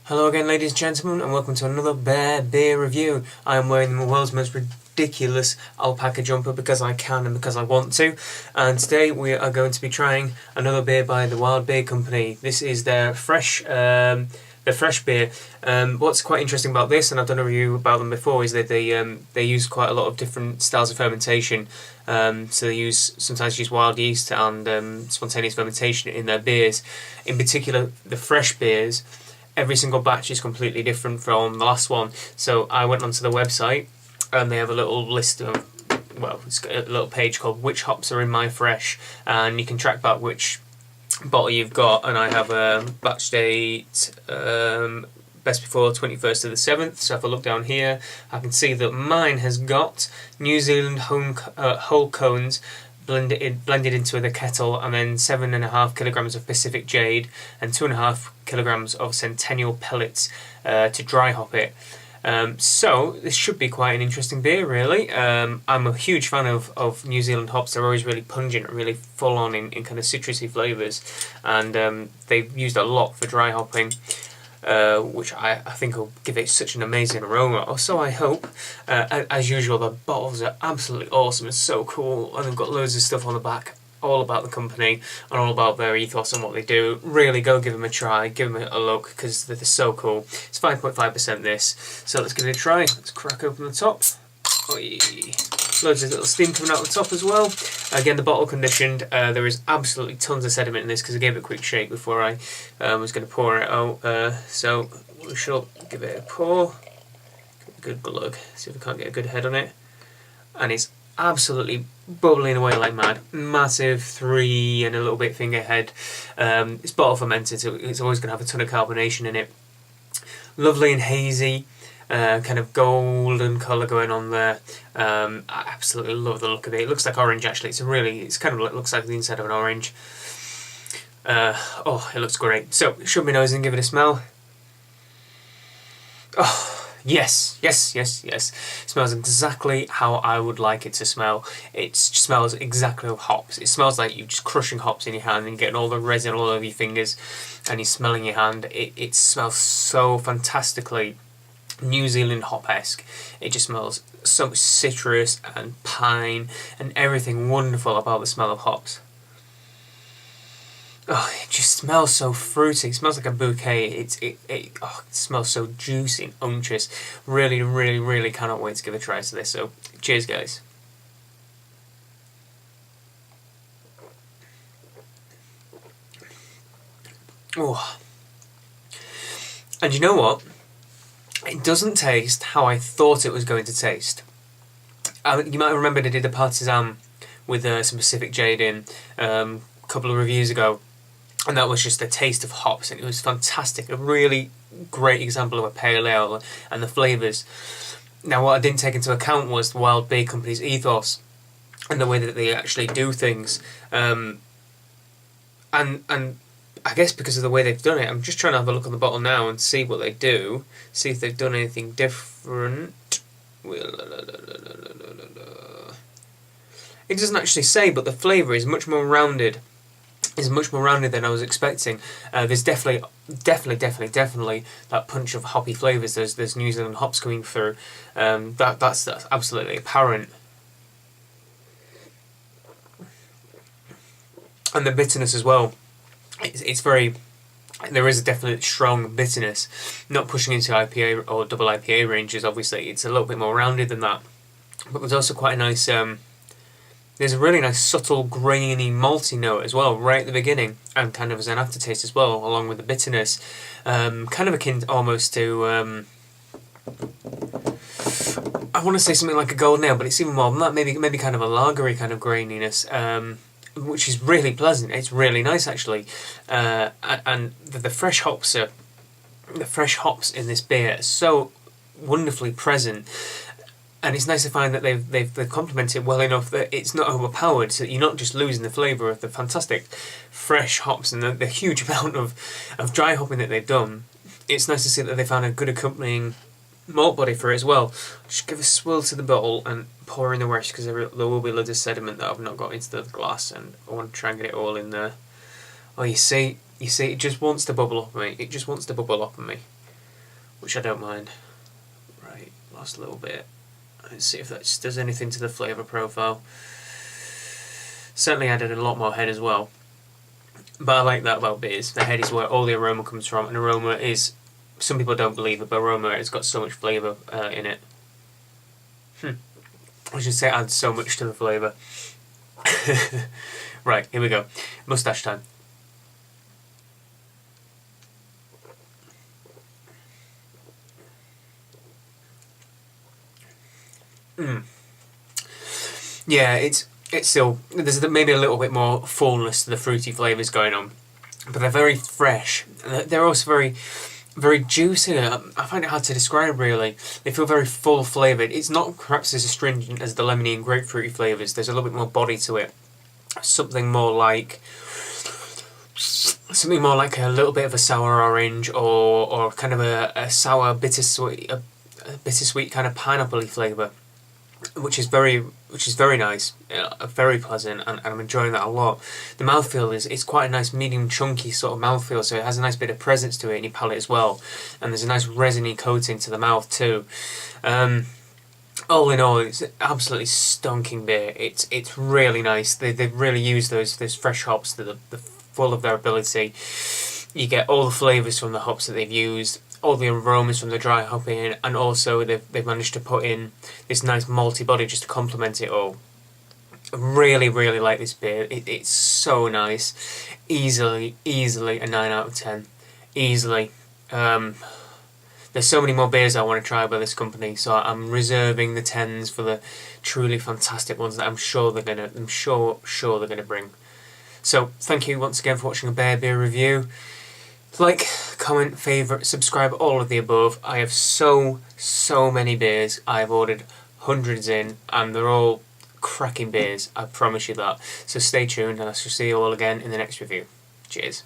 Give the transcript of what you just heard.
Hello again, ladies and gentlemen, and welcome to another beer review. I am wearing the world's most ridiculous alpaca jumper because I can and because I want to. And today we are going to be trying another beer by the Wild Beer Company. This is their fresh beer. What's quite interesting about this, and I've done a review about them before, is that they use quite a lot of different styles of fermentation. So they sometimes use wild yeast and spontaneous fermentation in their beers. In particular, the fresh beers. Every single batch is completely different from the last one. So I went onto the website and they have a little list of, well, it's got a little page called Which Hops Are in My Fresh, and you can track back which bottle you've got. And I have a batch date best before 21st of the 7th. So if I look down here, I can see that mine has got New Zealand whole cones blended into the kettle, and then 7.5 kilograms of Pacific Jade and 2.5 kilograms of Centennial pellets to dry hop it. So this should be quite an interesting beer, really. I'm a huge fan of New Zealand hops. They're always really pungent, really full on in kind of citrusy flavours, and they've used a lot for dry hopping. Which I think will give it such an amazing aroma. Also, I hope, as usual, the bottles are absolutely awesome. It's so cool, and they've got loads of stuff on the back, all about the company and all about their ethos and what they do. Really, go give them a try, give them a look, because they're so cool. It's 5.5% this, so let's give it a try. Let's crack open the top. Oy. Loads of little steam coming out the top as well. Again, the bottle conditioned. There is absolutely tons of sediment in this because I gave it a quick shake before I was going to pour it out. So we shall give it a pour. Give it a good glug. See if we can't get a good head on it. And it's absolutely bubbling away like mad. Massive 3 and a little bit finger head. It's bottle fermented, so it's always going to have a ton of carbonation in it. Lovely and hazy. Kind of golden colour going on there. I absolutely love the look of it. It looks like orange actually. It's kind of looks like the inside of an orange. Oh, it looks great. So shove my nose in, give it a smell. Oh, yes. It smells exactly how I would like it to smell. It smells exactly of hops. It smells like you're just crushing hops in your hand and getting all the resin all over your fingers, and you're smelling your hand. It smells so fantastically New Zealand hop-esque. It just smells so citrus and pine and everything wonderful about the smell of hops. Oh, it just smells so fruity. It smells like a bouquet. It smells so juicy and unctuous. Really cannot wait to give a try to this. So cheers, guys. Oh, and you know what? It doesn't taste how I thought it was going to taste. You might remember I did a Partisan with some Pacific Jade in a couple of reviews ago, and that was just a taste of hops, and it was fantastic. A really great example of a pale ale and the flavours. Now, what I didn't take into account was the Wild Beer Company's ethos and the way that they actually do things. And I guess because of the way they've done it, I'm just trying to have a look on the bottle now and see what they do, see if they've done anything different. It doesn't actually say, but the flavour is much more rounded. Is much more rounded than I was expecting. There's definitely that punch of hoppy flavours. There's New Zealand hops coming through. That's absolutely apparent. And the bitterness as well. It's very. There is a definite strong bitterness, not pushing into IPA or double IPA ranges. Obviously, it's a little bit more rounded than that. But there's also quite a nice. There's a really nice subtle grainy malty note as well right at the beginning, and kind of as an aftertaste as well, along with the bitterness. Kind of akin almost to. I want to say something like a golden ale, but it's even more than that. Maybe kind of a lagery kind of graininess. Which is really pleasant. It's really nice actually, and the fresh hops in this beer are so wonderfully present, and it's nice to find that they've complemented it well enough that it's not overpowered, so you're not just losing the flavour of the fantastic fresh hops and the huge amount of dry hopping that they've done. It's nice to see that they found a good accompanying malt body for it as well. Just give a swirl to the bottle and pour in the rest, because there will be loads of sediment that I've not got into the glass, and I want to try and get it all in there. Oh, you see, it just wants to bubble up on me. It just wants to bubble up on me, which I don't mind. Right, last little bit. Let's see if that does anything to the flavour profile. Certainly added a lot more head as well. But I like that about beers. The head is where all the aroma comes from, and aroma is, some people don't believe it, but aroma has got so much flavour in it. I should say it adds so much to the flavour. Right, here we go. Moustache time. Yeah, it's still, there's maybe a little bit more fullness to the fruity flavours going on, but they're very fresh. They're also very juicy. I find it hard to describe, really. They feel very full flavoured. It's not perhaps as astringent as the lemony and grapefruity flavours. There's a little bit more body to it. Something more like a little bit of a sour orange, or kind of a sour bittersweet, a bittersweet kind of pineapple-y flavour, which is very nice, very pleasant, and I'm enjoying that a lot. The mouthfeel it's quite a nice medium chunky sort of mouthfeel, so it has a nice bit of presence to it in your palate as well, and there's a nice resiny coating to the mouth too. All in all, it's absolutely stonking beer. It's really nice. They've really used those fresh hops to the full of their ability. You get all the flavours from the hops that they've used, all the aromas from the dry hopping, and also they've managed to put in this nice malty body just to complement it all. I really like this beer. It's so nice. Easily a 9 out of 10. Easily. There's so many more beers I want to try by this company, so I'm reserving the 10s for the truly fantastic ones that I'm sure they're gonna bring. So thank you once again for watching a beer review. Like, comment, favourite, subscribe, all of the above. I have so many beers. I've ordered hundreds in, and they're all cracking beers. I promise you that. So stay tuned, and I shall see you all again in the next review. Cheers.